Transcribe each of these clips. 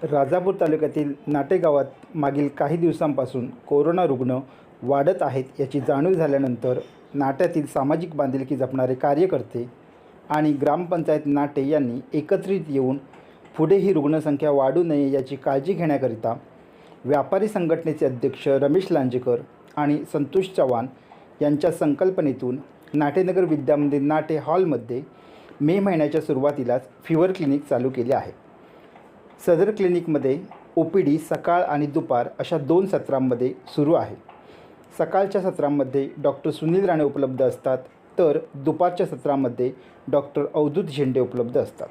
राजापूर तालुक्यातील नाटे गावात मागील काही दिवसांपासून कोरोना रुग्ण वाढत आहेत याची जाणीव झाल्यानंतर नाट्यातील सामाजिक बांधिलकी जपणारे कार्यकर्ते आणि ग्रामपंचायत नाटे यांनी एकत्रित येऊन पुढे ही रुग्णसंख्या वाढू नये याची काळजी घेण्याकरिता व्यापारी संघटनेचे अध्यक्ष रमेश लांजेकर आणि संतोष चव्हाण यांच्या संकल्पनेतून नाटेनगर विद्यामंदिर नाटे हॉलमध्ये मे महिन्याच्या सुरुवातीलाच फीवर क्लिनिक चालू केले आहे। सदर क्लिनिकमध्ये OPD सकाळ आणि दुपार अशा 2 सत्रांमध्ये सुरू आहे। सकाळच्या सत्रांमध्ये डॉक्टर सुनील राणे उपलब्ध असतात, तर दुपारच्या सत्रामध्ये डॉक्टर अवधूत झेंडे उपलब्ध असतात।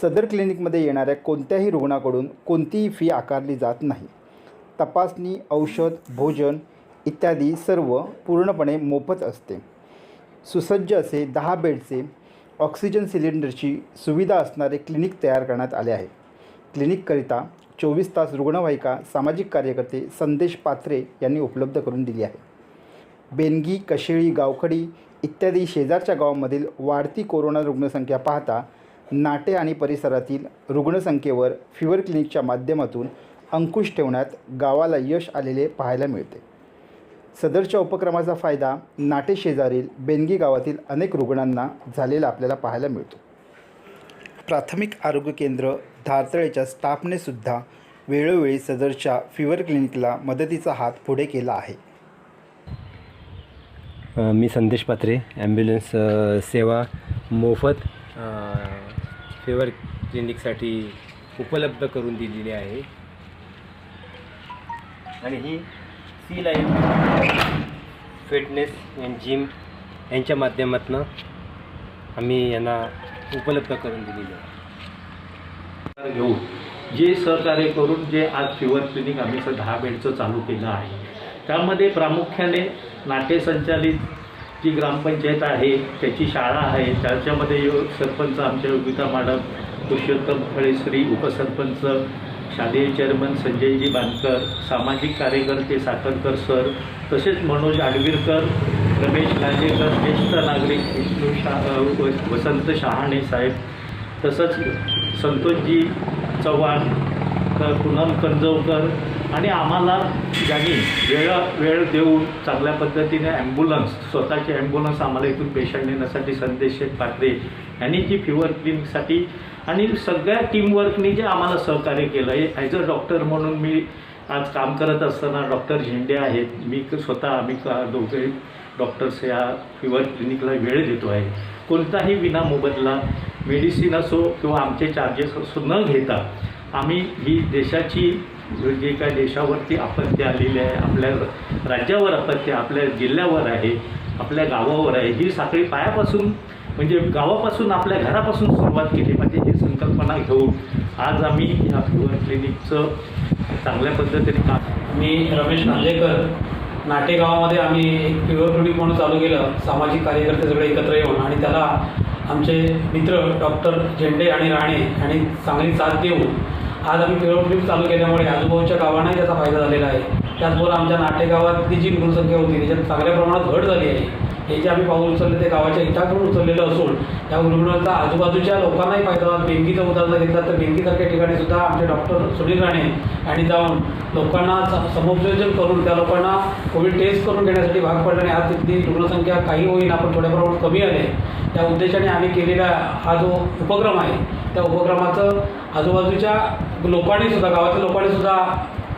सदर क्लिनिकमध्ये येणाऱ्या कोणत्याही रुग्णाकडून कोणतीही फी आकारली जात नाही। तपासणी, औषध, भोजन इत्यादी सर्व पूर्णपणे मोफत असते। सुसज्ज असे 10 बेडचे ऑक्सिजन सिलेंडरची सुविधा असणारे क्लिनिक तयार करण्यात आले आहे। क्लिनिककरिता 24 तास रुग्णवाहिका सामाजिक कार्यकर्ते संदेश पात्रे यांनी उपलब्ध करून दिली आहे। बेनगी, कशेळी, गावखडी इत्यादी शेजारच्या गावांमधील वाढती कोरोना रुग्णसंख्या पाहता नाटे आणि परिसरातील रुग्णसंख्येवर फीवर क्लिनिकच्या माध्यमातून अंकुश ठेवण्यात गावाला यश आलेले पाहायला मिळते। सदरच्या उपक्रमाचा फायदा नाटे शेजारील बेनगी गावातील अनेक रुग्णांना झालेला आपल्याला पाहायला मिळतो। प्राथमिक आरोग्य केंद्र धारतळेच्या स्टाफने सुद्धा वेळोवेळी सदरच्या फीवर क्लिनिकला मदतीचा हात पुढे केला आहे। मी संदेश पात्रे, ॲम्ब्युलन्स सेवा मोफत फीवर क्लिनिकसाठी उपलब्ध करून दिलेली आहे आणि ही सी लाईफ फिटनेस अँड जिम यांच्या माध्यमातून आम्ही यांना उपलब्ध करून दिलेली आहे। घेऊन जे सहकार्य करून जे आज फीवर क्लिनिक आम्ही 10 बेडचं चालू केलं आहे, त्यामध्ये प्रामुख्याने नाटे संचालित जी ग्रामपंचायत आहे, त्याची शाळा आहे, त्याच्यामध्ये सरपंच आमच्या योगिता मॅडम, पुरुषोत्तम फळेश्री, उपसरपंच, शालेय चेअरमन संजयजी बांदकर, सामाजिक कार्यकर्ते साखरकर सर, तसेच मनोज आडवीरकर, रमेश लांजेकर, ज्येष्ठ नागरिक वसंत शहाणे साहेब, तसंच संतोषजी चव्हाण, पूनम कंजवकर आणि आम्हाला ज्यांनी वेळ देऊन चांगल्या पद्धतीने स्वतःची ॲम्ब्युलन्स आम्हाला इथून पेशंट नेण्यासाठी संदेश पात्रे यांनी जी फीवर क्लिनिकसाठी आणि सगळ्या टीमवर्कनी जे आम्हाला सहकार्य केलं आहे। ॲज अ डॉक्टर म्हणून मी आज काम करत असताना डॉक्टर झेंडे आहेत, मी स्वतः आम्ही दोघे डॉक्टर्स या फीवर क्लिनिकला वेळ देतो आहे। कोणताही विनामोबदला मेडिसिन असो किंवा आमचे चार्जेस असो न घेता आम्ही ही देशाची जे काय देशावरती आपत्ती आलेली आहे, आपल्या राज्यावर आपत्ती, आपल्या जिल्ह्यावर आहे, आपल्या गावावर आहे, ही साखळी पायापासून म्हणजे गावापासून आपल्या घरापासून सुरुवात केली पाहिजे ही संकल्पना घेऊन आज आम्ही या फीवर क्लिनिकचं चांगल्या पद्धतीने काम। मी रमेश लांजेकर, नाटे गावामध्ये आम्ही एक फीवर क्लिनिक म्हणून चालू केलं, सामाजिक कार्यकर्ते सगळे एकत्र येऊन, आणि त्याला आमचे मित्र डॉक्टर झेंडे आणि राणे आणि चांगली साथ देऊन आज आम्ही फीवर क्लिनिक चालू केल्यामुळे आजूबाजूच्या गावांनाही त्याचा फायदा झालेला आहे। त्याचबरोबर आमच्या नाटे गावातली जी रुग्णसंख्या होती त्याच्यात चांगल्या प्रमाणात घट झाली आहे। हे जे आम्ही पाऊल उचलले ते गावाच्या हिताकडून उचललेलं असून या रुग्णांचा आजूबाजूच्या लोकांनाही फायदा होता। बेंगीचं उदाहरण घेतलं तर बेंगीसारख्या ठिकाणी सुद्धा आमचे डॉक्टर सुनील राणे आणि जाऊन लोकांना समुपयोजन करून त्या लोकांना कोविड टेस्ट करून घेण्यासाठी भाग पडले आणि आज तिथली रुग्णसंख्या काही होईना पण थोड्या प्रमाणात कमी आली आहे। त्या उद्देशाने आम्ही केलेला हा जो उपक्रम आहे त्या उपक्रमाचं आजूबाजूच्या लोकांनी सुद्धा, गावातील लोकांनी सुद्धा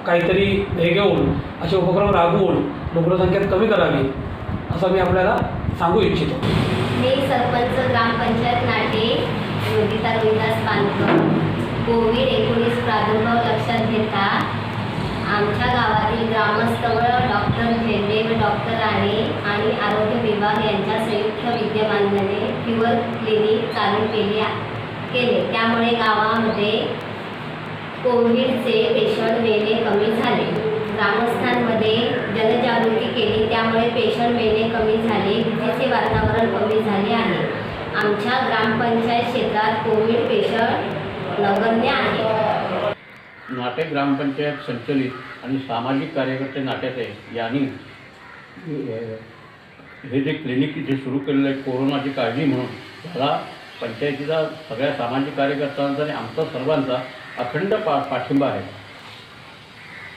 काहीतरी हे घेऊन असे उपक्रम राबवून रुग्णसंख्या कमी करावी असं मी आपल्याला सांगू इच्छितो। मी सरपंच ग्रामपंचायत नाटे योगिता रोहिदास बांदकर, कोविड-19 प्रादुर्भाव लक्षात घेता आमच्या गावातील ग्रामस्थ डॉक्टर झेंडे व डॉक्टर राणे आणि आरोग्य विभाग यांच्या संयुक्त विद्यमानाने फीवर क्लिनिक चालू केले। त्यामुळे गावामध्ये कोविडचे पेशंट येणे कमी झाले। ग्रामस्थांमध्ये जनजागृती केली, त्यामुळे पेशंट येणे कमी झाले, भीतीचे वातावरण कमी झाले आहे। आमच्या ग्रामपंचायत क्षेत्रात कोविड पेशंट नगण्य आहे। नाटे ग्रामपंचायत संचलित आणि सामाजिक कार्यकर्ते नाट्याचे यांनी हे जे क्लिनिक जे सुरू केलेलं आहे कोरोनाची काळजी म्हणून, त्याला पंचायतीचा सगळ्या सामाजिक कार्यकर्त्यांचा आणि आमचा सर्वांचा अखंड पाठिंबा आहे.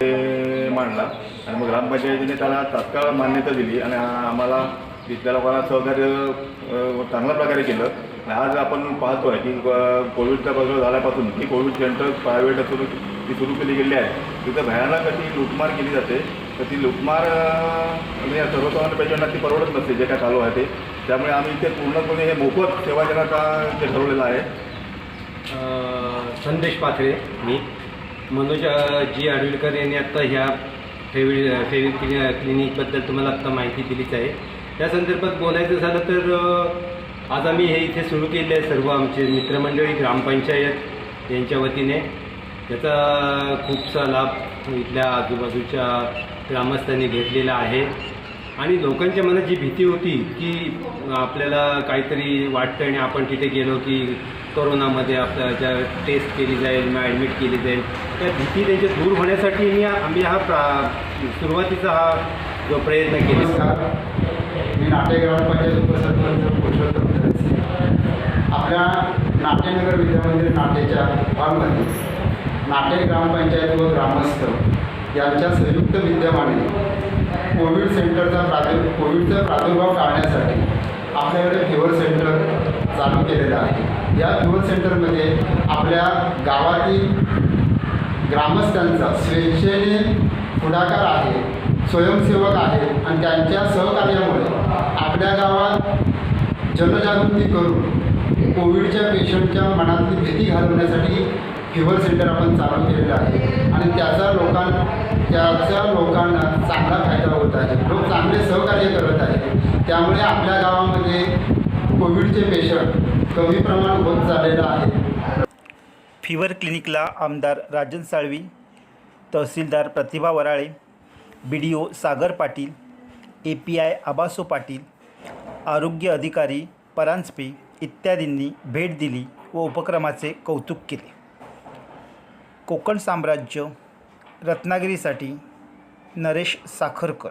ते मांडला आणि मग ग्रामपंचायतीने त्याला तात्काळ मान्यता दिली आणि आम्हाला तिथल्या लोकांना सहकार्य चांगल्या प्रकारे केलं. आणि आज आपण पाहतो आहे की कोविडचा प्रसार झाल्यापासून की कोविड सेंटर प्रायव्हेट असून ती सुरू केली गेली आहे. तिथं भयानक अशी लूटमार केली जाते. तर ती लूटमार म्हणजे सर्वसामान्य पेशंटला ती परवडत नसते जे काय चालू आहे ते. त्यामुळे आम्ही इथे पूर्णपणे हे मोफत सेवा देण्याचा ते ठरवलेलं आहे. संदेश पाथरे मी मनोज जी आडविलकर यांनी आत्ता ह्या फेविड क्लिनिकबद्दल तुम्हाला आत्ता माहिती दिलीच आहे. त्या संदर्भात बोलायचं झालं तर आज आम्ही हे इथे सुरू केले आहे सर्व आमचे मित्रमंडळी ग्रामपंचायत यांच्या वतीने. त्याचा खूपसा लाभ इथल्या आजूबाजूच्या ग्रामस्थांनी घेतलेला आहे. आणि लोकांच्या मनात जी भीती होती की आपल्याला काहीतरी वाटतं आणि आपण तिथे गेलो की कोरोनामध्ये आपल्याला टेस्ट केली जाईल मग ॲडमिट केली जाईल, त्या भीती त्यांच्या दूर होण्यासाठी आम्ही सुरुवातीचा हा जो प्रयत्न केला. नमस्कार, मी नाटे ग्रामपंचायत उपसरपंच पुरुषोत्तम धनसे. आपल्या नाट्यनगर विद्यामंदिर नाटेच्या हॉलमध्ये नाटे ग्रामपंचायत व ग्रामस्थ यांच्या संयुक्त विद्यमाने कोविडचा प्रादुर्भाव टाळण्यासाठी आपल्याकडे फिवर सेंटर चालू केलेलं आहे. या फिवर सेंटरमध्ये आपल्या गावातील ग्रामस्थांचा स्वेच्छेने पुढाकार आहे, स्वयंसेवक आहेत आणि त्यांच्या सहकार्यामुळे आपल्या गावात जनजागृती करून कोविडच्या पेशंटच्या मनातली भीती घालवण्यासाठी फिवर सेंटर आपण चालू केलेलं आहे. आणि त्याचा लोकांना चांगला फायदा होत आहे. लोक चांगले सहकार्य करत आहेत. त्यामुळे आपल्या गावामध्ये कोविडचे पेशंट कमी प्रमाण होत चाललेलं आहे. फिवर क्लिनिकला आमदार राजन साळवी, तहसीलदार प्रतिभा वराळे, BDO सागर पाटील, API आबासो पाटील, आरोग्य अधिकारी परांजपे इत्यादींनी भेट दिली व उपक्रमाचे कौतुक केले. कोकण साम्राज्य रत्नागिरीसाठी नरेश साखरकर.